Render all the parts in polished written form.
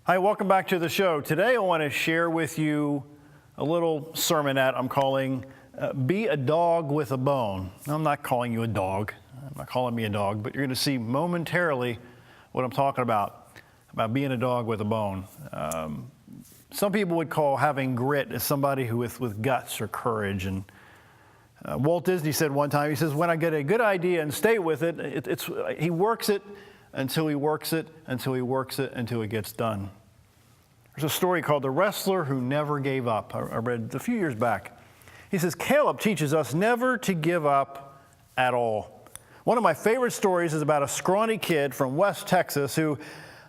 Hi, welcome back to the show. Today I want to share with you a little sermonette I'm calling Be a Dog with a Bone. I'm not calling you a dog. I'm not calling me a dog, but you're going to see momentarily what I'm talking about being a dog with a bone. Some people would call having grit as somebody who with guts or courage. And Walt Disney said one time, he says, when I get a good idea and stay with it, he works it until he works it, until he works it, until it gets done. There's a story called The Wrestler Who Never Gave Up. I read a few years back. He says, Caleb teaches us never to give up at all. One of my favorite stories is about a scrawny kid from West Texas who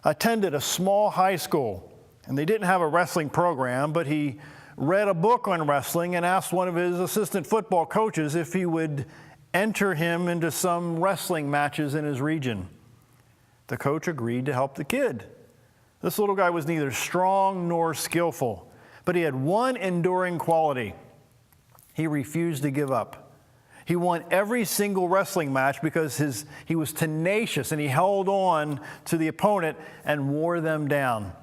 attended a small high school. And they didn't have a wrestling program, but he read a book on wrestling and asked one of his assistant football coaches if he would enter him into some wrestling matches in his region. The coach agreed to help the kid. This little guy was neither strong nor skillful, but he had one enduring quality. He refused to give up. He won every single wrestling match because he was tenacious and he held on to the opponent and wore them down.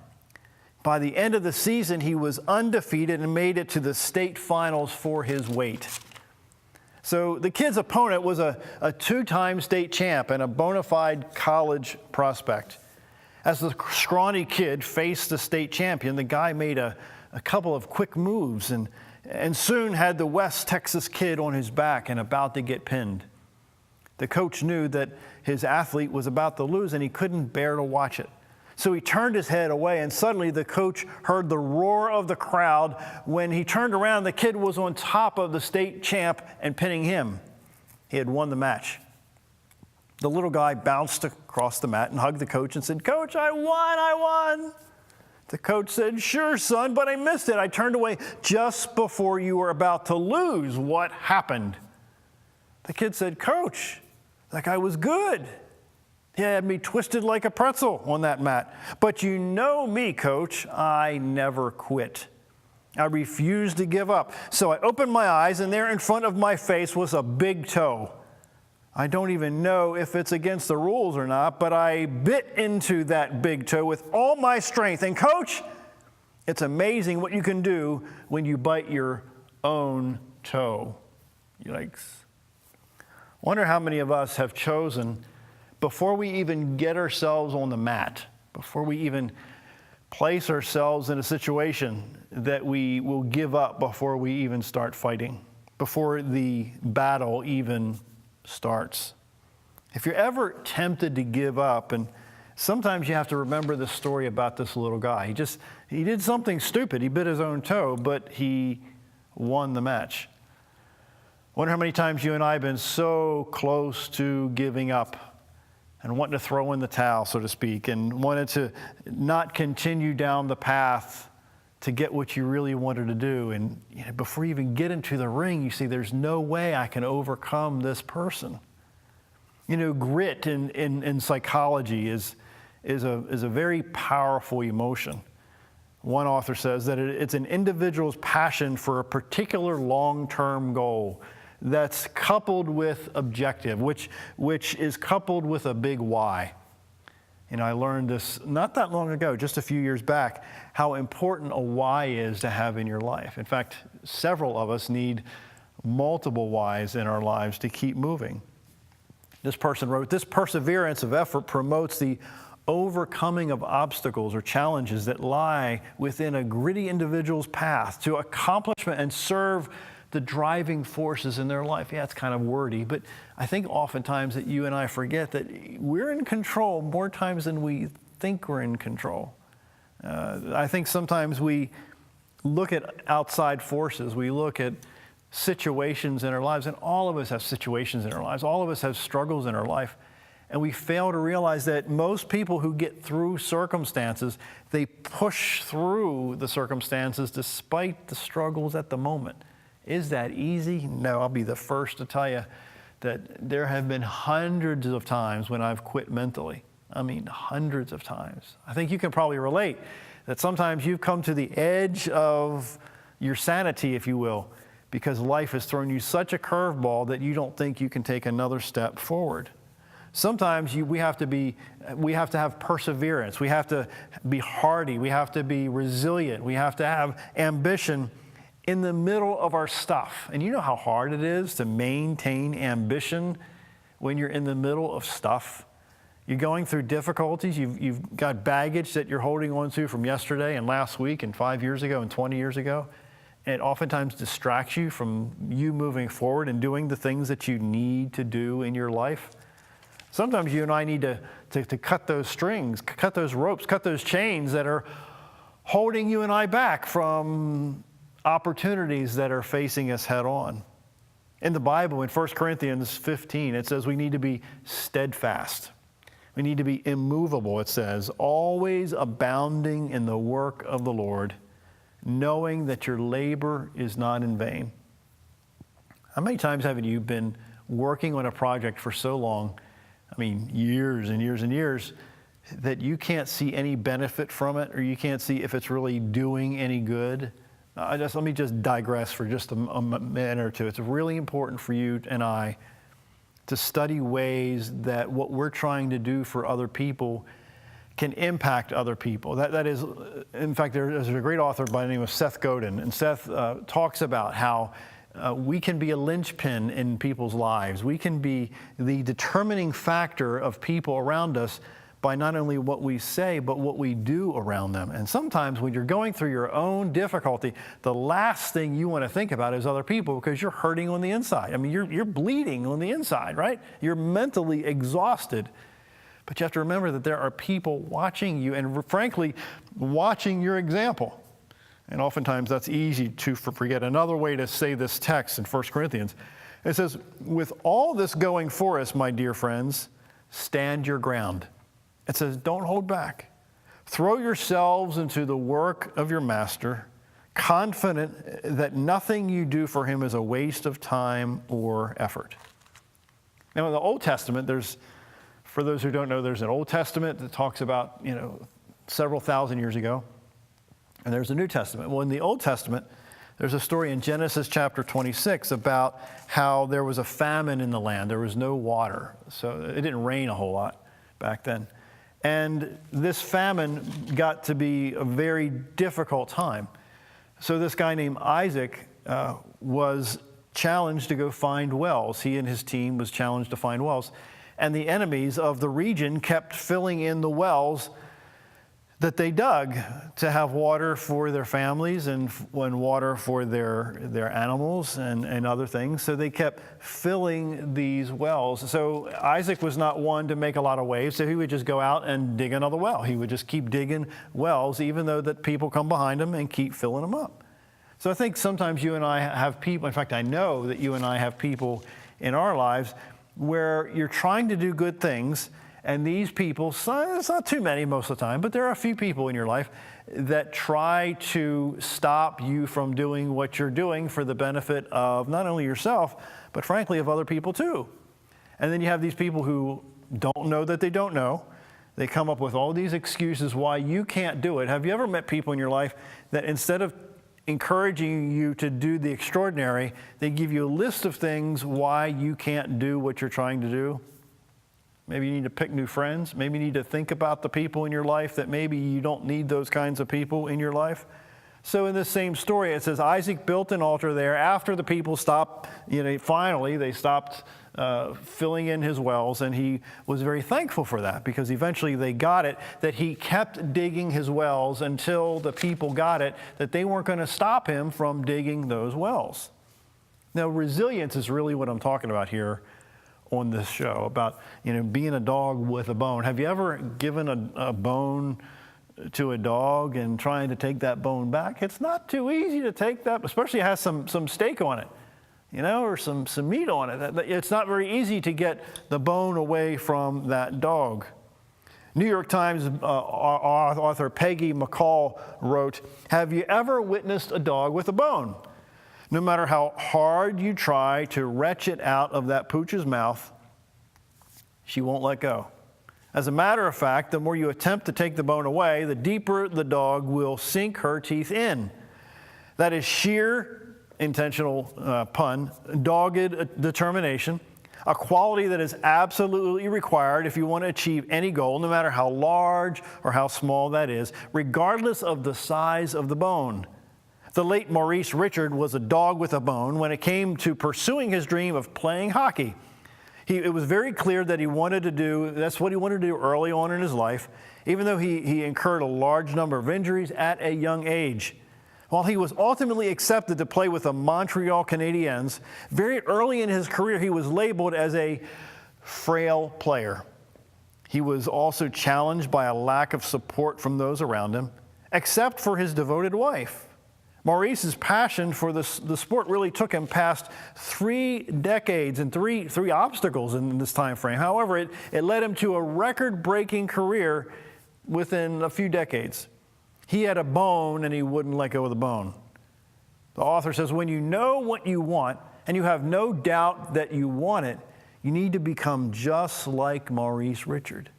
By the end of the season, he was undefeated and made it to the state finals for his weight. So the kid's opponent was a two-time state champ and a bona fide college prospect. As the scrawny kid faced the state champion, the guy made a couple of quick moves and soon had the West Texas kid on his back and about to get pinned. The coach knew that his athlete was about to lose and he couldn't bear to watch it. So he turned his head away, and suddenly the coach heard the roar of the crowd. When he turned around, the kid was on top of the state champ and pinning him. He had won the match. The little guy bounced across the mat and hugged the coach and said, Coach, I won. The coach said, sure, son, but I missed it. I turned away just before you were about to lose. What happened? The kid said, Coach, that guy was good. He had me twisted like a pretzel on that mat. But you know me, Coach, I never quit. I refused to give up. So I opened my eyes, and there in front of my face was a big toe. I don't even know if it's against the rules or not, but I bit into that big toe with all my strength. And Coach, it's amazing what you can do when you bite your own toe. Yikes. Wonder how many of us have chosen, before we even get ourselves on the mat, before we even place ourselves in a situation, that we will give up before we even start fighting, before the battle even starts. If you're ever tempted to give up, and sometimes you have to remember the story about this little guy. He did something stupid. He bit his own toe, but he won the match. I wonder how many times you and I have been so close to giving up and wanting to throw in the towel, so to speak, and wanted to not continue down the path to get what you really wanted to do. And before you even get into the ring, you see, there's no way I can overcome this person. Grit in psychology is a very powerful emotion. One author says that it's an individual's passion for a particular long-term goal that's coupled with objective, which is coupled with a big why. I learned this not that long ago, just a few years back, how important a why is to have in your life. In fact, several of us need multiple whys in our lives to keep moving. This person wrote, this perseverance of effort promotes the overcoming of obstacles or challenges that lie within a gritty individual's path to accomplishment and serve the driving forces in their life. Yeah, it's kind of wordy, but I think oftentimes that you and I forget that we're in control more times than we think we're in control. I think sometimes we look at outside forces, we look at situations in our lives, and all of us have situations in our lives, all of us have struggles in our life, and we fail to realize that most people who get through circumstances, they push through the circumstances despite the struggles at the moment. Is that easy? No, I'll be the first to tell you that there have been hundreds of times when I've quit mentally. I mean, hundreds of times. I think you can probably relate that sometimes you've come to the edge of your sanity, if you will, because life has thrown you such a curveball that you don't think you can take another step forward. Sometimes we have to have perseverance. We have to be hardy. We have to be resilient. We have to have ambition in the middle of our stuff. And you know how hard it is to maintain ambition when you're in the middle of stuff. You're going through difficulties. You've got baggage that you're holding on to from yesterday and last week and 5 years ago and 20 years ago. And it oftentimes distracts you from you moving forward and doing the things that you need to do in your life. Sometimes you and I need to cut those strings, cut those ropes, cut those chains that are holding you and I back from opportunities that are facing us head on. In the Bible, in 1 Corinthians 15, it says we need to be steadfast. We need to be immovable, it says, always abounding in the work of the Lord, knowing that your labor is not in vain. How many times haven't you been working on a project for so long, I mean, years and years and years, that you can't see any benefit from it, or you can't see if it's really doing any good? Let me just digress for just a minute or two. It's really important for you and I to study ways that what we're trying to do for other people can impact other people. That is, in fact, there's a great author by the name of Seth Godin, and Seth talks about how we can be a linchpin in people's lives. We can be the determining factor of people around us by not only what we say, but what we do around them. And sometimes when you're going through your own difficulty, the last thing you want to think about is other people, because you're hurting on the inside. I mean, you're bleeding on the inside, right? You're mentally exhausted. But you have to remember that there are people watching you and, frankly, watching your example. And oftentimes that's easy to forget. Another way to say this text in 1 Corinthians, it says, with all this going for us, my dear friends, stand your ground. It says, don't hold back. Throw yourselves into the work of your master, confident that nothing you do for him is a waste of time or effort. Now, in the Old Testament, for those who don't know, there's an Old Testament that talks about, several thousand years ago. And there's a New Testament. Well, in the Old Testament, there's a story in Genesis chapter 26 about how there was a famine in the land. There was no water. So it didn't rain a whole lot back then. And this famine got to be a very difficult time. So this guy named Isaac was challenged to go find wells. He and his team was challenged to find wells. And the enemies of the region kept filling in the wells that they dug to have water for their families and water for their animals and other things. So they kept filling these wells. So Isaac was not one to make a lot of waves, so he would just go out and dig another well. He would just keep digging wells, even though that people come behind him and keep filling them up. So I think sometimes you and I have people, in fact, I know that you and I have people in our lives where you're trying to do good things, and these people, it's not too many most of the time, but there are a few people in your life that try to stop you from doing what you're doing for the benefit of not only yourself, but frankly of other people too. And then you have these people who don't know that they don't know. They come up with all these excuses why you can't do it. Have you ever met people in your life that instead of encouraging you to do the extraordinary, they give you a list of things why you can't do what you're trying to do? Maybe you need to pick new friends. Maybe you need to think about the people in your life that maybe you don't need those kinds of people in your life. So in this same story, it says Isaac built an altar there after the people stopped, finally they stopped filling in his wells, and he was very thankful for that because eventually they got it, that he kept digging his wells until the people got it, that they weren't going to stop him from digging those wells. Now, resilience is really what I'm talking about here on this show, about being a dog with a bone. Have you ever given a bone to a dog and trying to take that bone back? It's not too easy to take that, especially it has some steak on it, or some meat on it. It's not very easy to get the bone away from that dog. New York Times author Peggy McCall wrote, "Have you ever witnessed a dog with a bone? No matter how hard you try to wrench it out of that pooch's mouth, she won't let go. As a matter of fact, the more you attempt to take the bone away, the deeper the dog will sink her teeth in. That is sheer," intentional pun, "dogged determination. a quality that is absolutely required if you want to achieve any goal, no matter how large or how small that is, regardless of the size of the bone. The late Maurice Richard was a dog with a bone when it came to pursuing his dream of playing hockey. It was very clear that that's what he wanted to do early on in his life, even though he incurred a large number of injuries at a young age. While he was ultimately accepted to play with the Montreal Canadiens, very early in his career he was labeled as a frail player. He was also challenged by a lack of support from those around him, except for his devoted wife. Maurice's passion for the sport really took him past 3 decades and three obstacles in this time frame. However, it led him to a record-breaking career within a few decades. He had a bone and he wouldn't let go of the bone. The author says, when you know what you want and you have no doubt that you want it, you need to become just like Maurice Richard.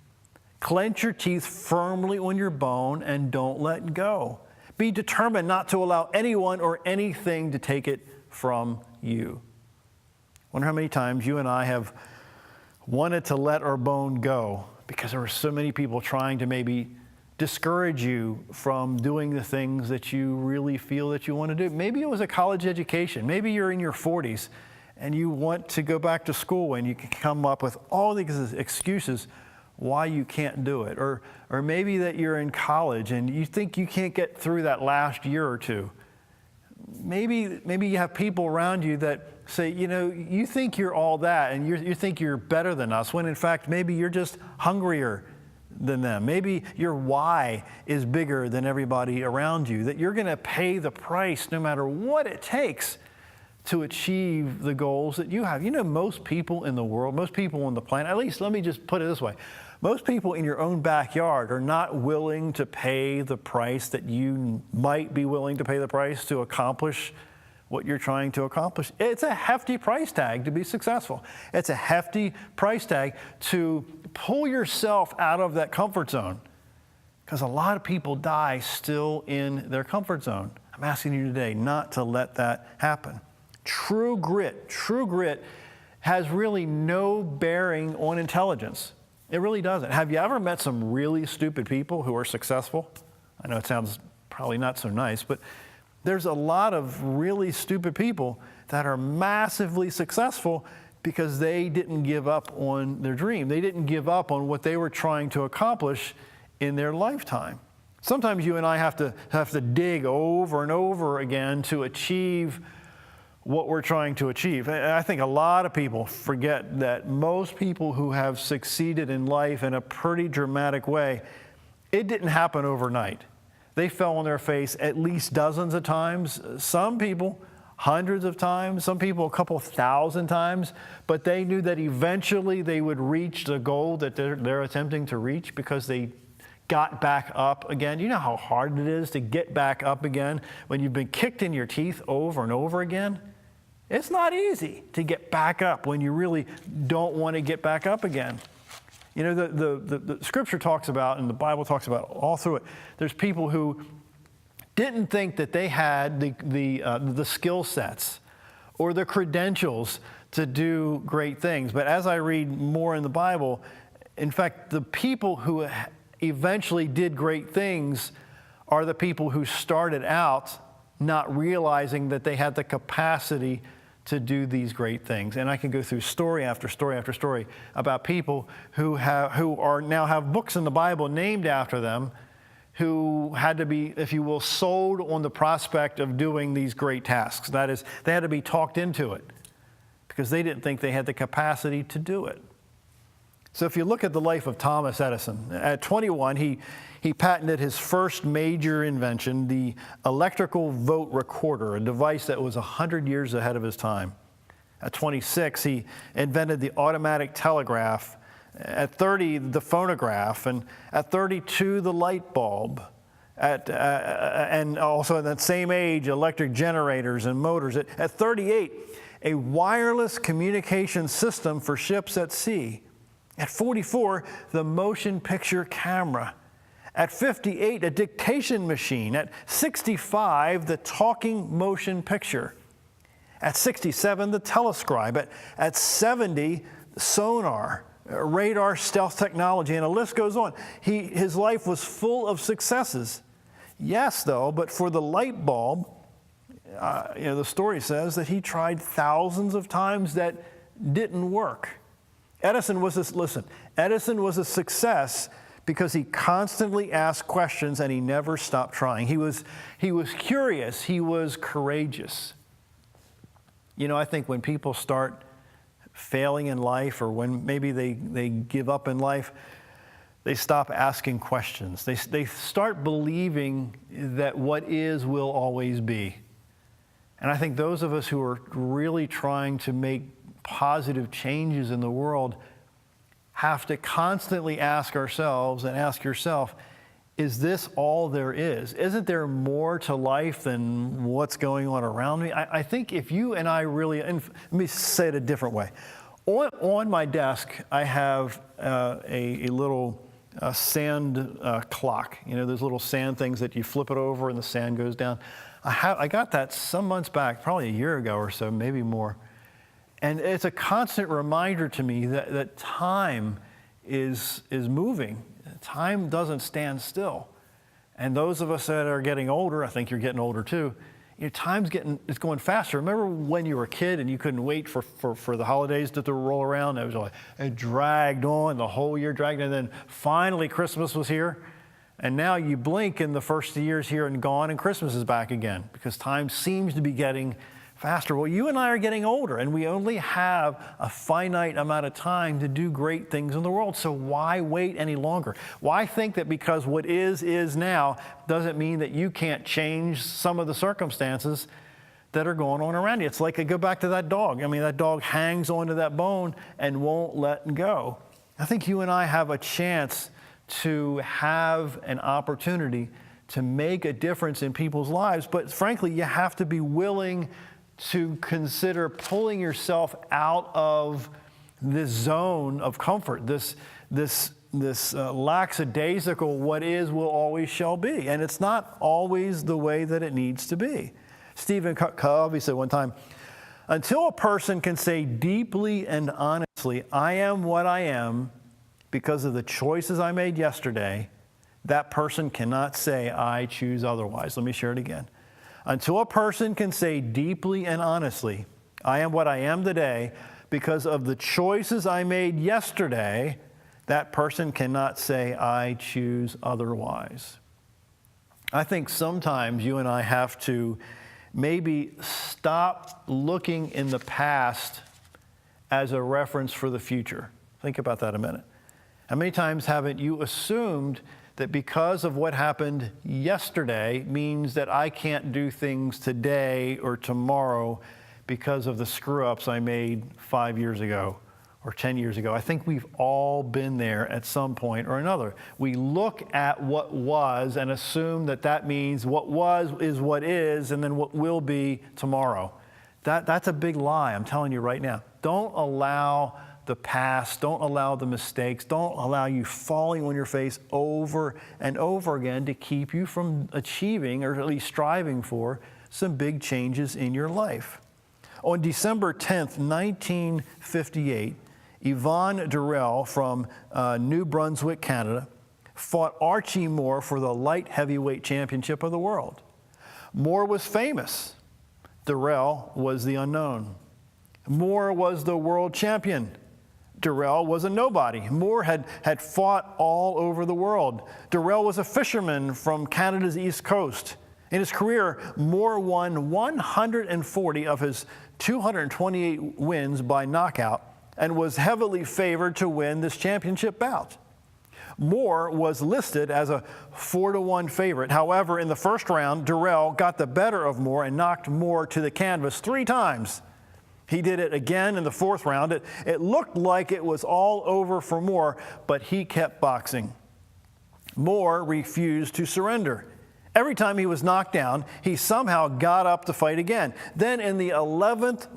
Clench your teeth firmly on your bone and don't let go. Be determined not to allow anyone or anything to take it from you. I wonder how many times you and I have wanted to let our bone go because there were so many people trying to maybe discourage you from doing the things that you really feel that you want to do. Maybe it was a college education. Maybe you're in your 40s and you want to go back to school and you can come up with all these excuses why you can't do it. Or maybe that you're in college and you think you can't get through that last year or two. Maybe you have people around you that say, you think you're all that and you think you're better than us, when in fact maybe you're just hungrier than them. Maybe your why is bigger than everybody around you, that you're going to pay the price no matter what it takes to achieve the goals that you have. Most people in the world, most people on the planet, at least let me just put it this way, most people in your own backyard are not willing to pay the price that you might be willing to pay the price to accomplish what you're trying to accomplish. It's a hefty price tag to be successful. It's a hefty price tag to pull yourself out of that comfort zone, because a lot of people die still in their comfort zone. I'm asking you today not to let that happen. True grit has really no bearing on intelligence. It really doesn't. Have you ever met some really stupid people who are successful? I know it sounds probably not so nice, but there's a lot of really stupid people that are massively successful because they didn't give up on their dream. They didn't give up on what they were trying to accomplish in their lifetime. Sometimes you and I have to dig over and over again to achieve what we're trying to achieve. I think a lot of people forget that most people who have succeeded in life in a pretty dramatic way, it didn't happen overnight. They fell on their face at least dozens of times, some people hundreds of times, some people a couple thousand times, but they knew that eventually they would reach the goal that they're attempting to reach because they got back up again. You know how hard it is to get back up again when you've been kicked in your teeth over and over again? It's not easy to get back up when you really don't want to get back up again. The scripture talks about, and the Bible talks about all through it, there's people who didn't think that they had the skill sets or the credentials to do great things. But as I read more in the Bible, in fact, the people who eventually did great things are the people who started out not realizing that they had the capacity to do these great things. And I can go through story after story after story about people who now have books in the Bible named after them, who had to be, if you will, sold on the prospect of doing these great tasks. That is, they had to be talked into it because they didn't think they had the capacity to do it. So if you look at the life of Thomas Edison, at 21, he patented his first major invention, the electrical vote recorder, a device that was 100 years ahead of his time. At 26, he invented the automatic telegraph. At 30, the phonograph. And at 32, the light bulb. And also at that same age, electric generators and motors. At 38, a wireless communication system for ships at sea. At 44, the motion picture camera. At 58, a dictation machine. At 65, the talking motion picture. At 67, the telescribe. At 70, sonar, radar, stealth technology, and the list goes on. His life was full of successes. Yes, though, but for the light bulb, the story says that he tried thousands of times that didn't work. Edison was a success because he constantly asked questions and he never stopped trying. He was curious. He was courageous. I think when people start failing in life, or when maybe they give up in life, they stop asking questions. They start believing that what is will always be. And I think those of us who are really trying to make positive changes in the world have to constantly ask ourselves and ask yourself, is this all there is? Isn't there more to life than what's going on around me? I think if you and I really, and let me say it a different way. On my desk, I have a little sand clock. Those little sand things that you flip it over and the sand goes down. I got that some months back, probably a year ago or so, maybe more. And it's a constant reminder to me that time is moving. Time doesn't stand still. And those of us that are getting older, I think you're getting older too, it's going faster. Remember when you were a kid and you couldn't wait for the holidays to roll around? It dragged on, the whole year dragged, and then finally Christmas was here. And now you blink and the first of the year's here and gone and Christmas is back again because time seems to be getting faster. Well, you and I are getting older and we only have a finite amount of time to do great things in the world. So why wait any longer? Why think that because what is now doesn't mean that you can't change some of the circumstances that are going on around you? It's like, I go back to that dog. That dog hangs onto that bone and won't let go. I think you and I have a chance to have an opportunity to make a difference in people's lives. But frankly, you have to be willing to consider pulling yourself out of this zone of comfort, this lackadaisical what is will always shall be. And it's not always the way that it needs to be. Stephen Covey said one time, until a person can say deeply and honestly, I am what I am because of the choices I made yesterday, that person cannot say, I choose otherwise. Let me share it again. Until a person can say deeply and honestly, I am what I am today because of the choices I made yesterday, that person cannot say, I choose otherwise. I think sometimes you and I have to maybe stop looking in the past as a reference for the future. Think about that a minute. How many times haven't you assumed that because of what happened yesterday means that I can't do things today or tomorrow because of the screw-ups I made 5 years ago or 10 years ago? I think we've all been there at some point or another. We look at what was and assume that means what was is what is, and then what will be tomorrow. That's a big lie, I'm telling you right now. Don't allow the past, don't allow the mistakes, don't allow you falling on your face over and over again to keep you from achieving, or at least striving for, some big changes in your life. On December 10th, 1958, Yvonne Durrell from New Brunswick, Canada, fought Archie Moore for the light heavyweight championship of the world. Moore was famous. Durrell was the unknown. Moore was the world champion. Durrell was a nobody. Moore had fought all over the world. Durrell was a fisherman from Canada's East Coast. In his career, Moore won 140 of his 228 wins by knockout and was heavily favored to win this championship bout. Moore was listed as a 4-1 favorite. However, in the first round, Durrell got the better of Moore and knocked Moore to the canvas 3 times. He did it again in the 4th round. It looked like it was all over for Moore, but he kept boxing. Moore refused to surrender. Every time he was knocked down, he somehow got up to fight again. Then in the 11th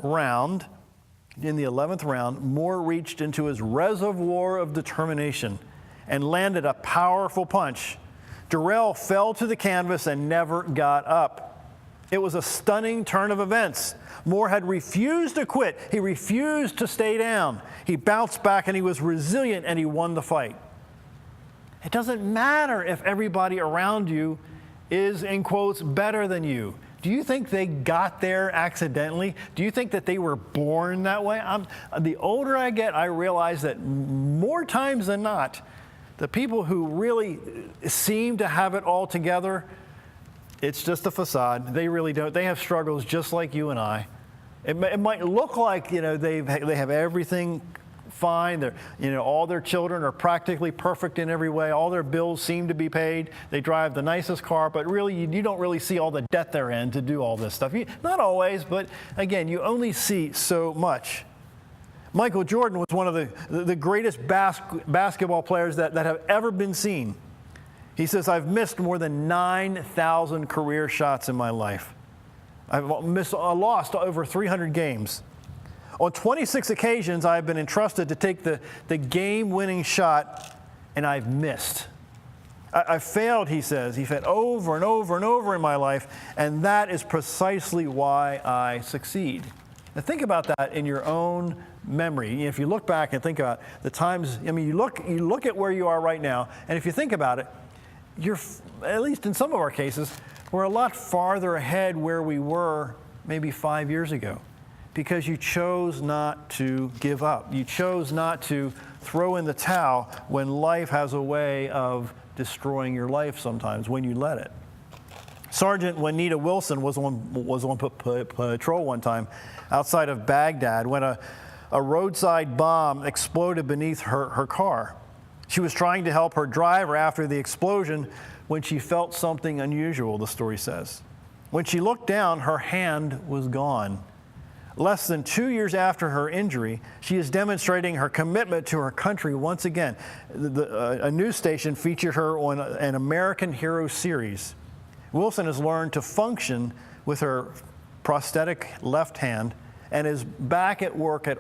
round, Moore reached into his reservoir of determination and landed a powerful punch. Durrell fell to the canvas and never got up. It was a stunning turn of events. Moore had refused to quit. He refused to stay down. He bounced back and he was resilient and he won the fight. It doesn't matter if everybody around you is, in quotes, better than you. Do you think they got there accidentally? Do you think that they were born that way? The older I get, I realize that more times than not, the people who really seem to have it all together, it's just a facade. They really don't. They have struggles just like you and I. It might look like, they have everything fine. They're, all their children are practically perfect in every way. All their bills seem to be paid. They drive the nicest car, but really, you don't really see all the debt they're in to do all this stuff. Not always, but again, you only see so much. Michael Jordan was one of the greatest basketball players that have ever been seen. He says, I've missed more than 9,000 career shots in my life. I've lost over 300 games. On 26 occasions, I've been entrusted to take the game-winning shot, and I've missed. I've failed, he says. He said, over and over and over in my life, and that is precisely why I succeed. Now think about that in your own memory. If you look back and think about the times, you look at where you are right now, and if you think about it, you're, at least in some of our cases, we're a lot farther ahead where we were maybe 5 years ago because you chose not to give up. You chose not to throw in the towel when life has a way of destroying your life sometimes when you let it. Sergeant Juanita Wilson was on patrol one time outside of Baghdad when a roadside bomb exploded beneath her car. She was trying to help her driver after the explosion when she felt something unusual, the story says. When she looked down, her hand was gone. Less than 2 years after her injury, she is demonstrating her commitment to her country once again. A news station featured her on an American Hero series. Wilson has learned to function with her prosthetic left hand and is back at work at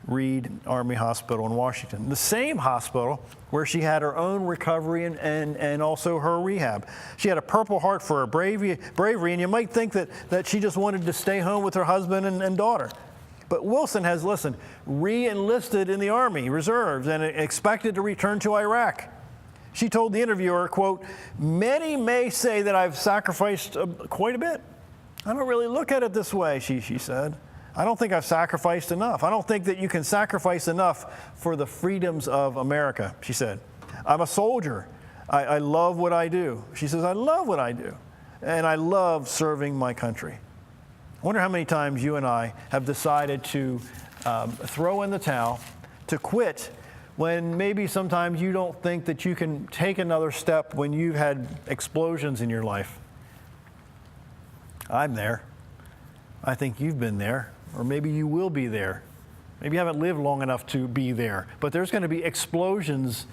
Reed Army Hospital in Washington, the same hospital where she had her own recovery and also her rehab. She had a Purple Heart for her bravery, and you might think that she just wanted to stay home with her husband and daughter. But Wilson has, re-enlisted in the Army Reserves and expected to return to Iraq. She told the interviewer, quote, many may say that I've sacrificed quite a bit. I don't really look at it this way, she said. I don't think I've sacrificed enough. I don't think that you can sacrifice enough for the freedoms of America, she said. I'm a soldier. I love what I do. She says, I love what I do. And I love serving my country. I wonder how many times you and I have decided to throw in the towel, to quit, when maybe sometimes you don't think that you can take another step when you've had explosions in your life. I'm there. I think you've been there. Or maybe you will be there. Maybe you haven't lived long enough to be there. But there's going to be explosions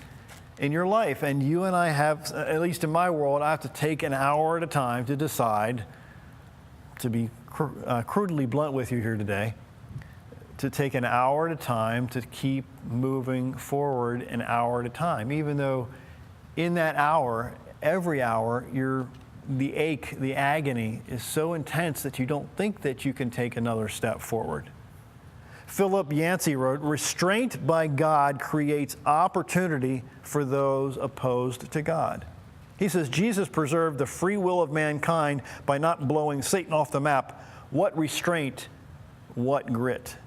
in your life. And you and I have, at least in my world, I have to take an hour at a time to decide, to be crudely blunt with you here today, to take an hour at a time to keep moving forward an hour at a time. Even though in that hour, every hour, the ache, the agony is so intense that you don't think that you can take another step forward. Philip Yancey wrote, restraint by God creates opportunity for those opposed to God. He says, Jesus preserved the free will of mankind by not blowing Satan off the map. What restraint, what grit.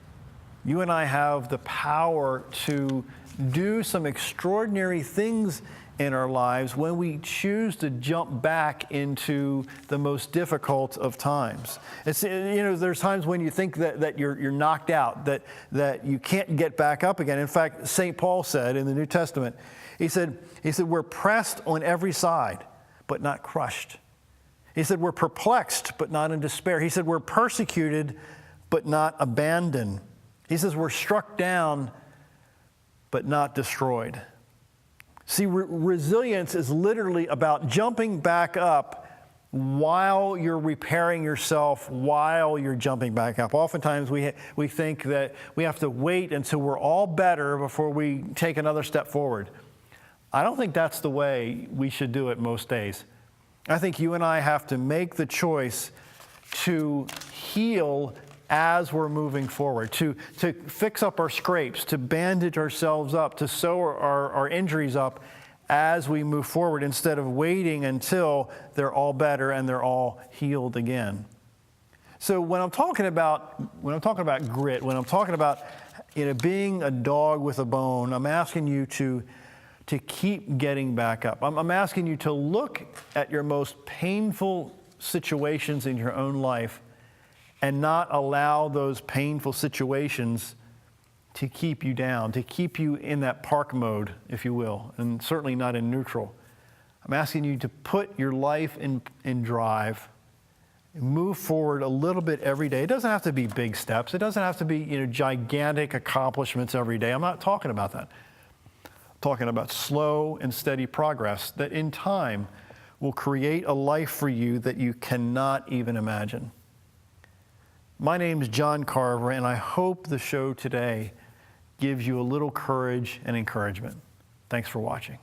You and I have the power to do some extraordinary things in our lives when we choose to jump back into the most difficult of times. It's, there's times when you think that you're knocked out, that you can't get back up again. In fact, St. Paul said in the New Testament, he said, we're pressed on every side, but not crushed. He said, we're perplexed, but not in despair. He said, we're persecuted, but not abandoned. He says, we're struck down, but not destroyed. See, resilience is literally about jumping back up while you're repairing yourself, while you're jumping back up. Oftentimes we think that we have to wait until we're all better before we take another step forward. I don't think that's the way we should do it most days. I think you and I have to make the choice to heal as we're moving forward, to fix up our scrapes, to bandage ourselves up, to sew our injuries up as we move forward instead of waiting until they're all better and they're all healed again. So when I'm talking about grit, when I'm talking about being a dog with a bone, I'm asking you to keep getting back up. I'm asking you to look at your most painful situations in your own life and not allow those painful situations to keep you down, to keep you in that park mode, if you will, and certainly not in neutral. I'm asking you to put your life in drive, and move forward a little bit every day. It doesn't have to be big steps. It doesn't have to be gigantic accomplishments every day. I'm not talking about that. I'm talking about slow and steady progress that in time will create a life for you that you cannot even imagine. My name is John Carver, and I hope the show today gives you a little courage and encouragement. Thanks for watching.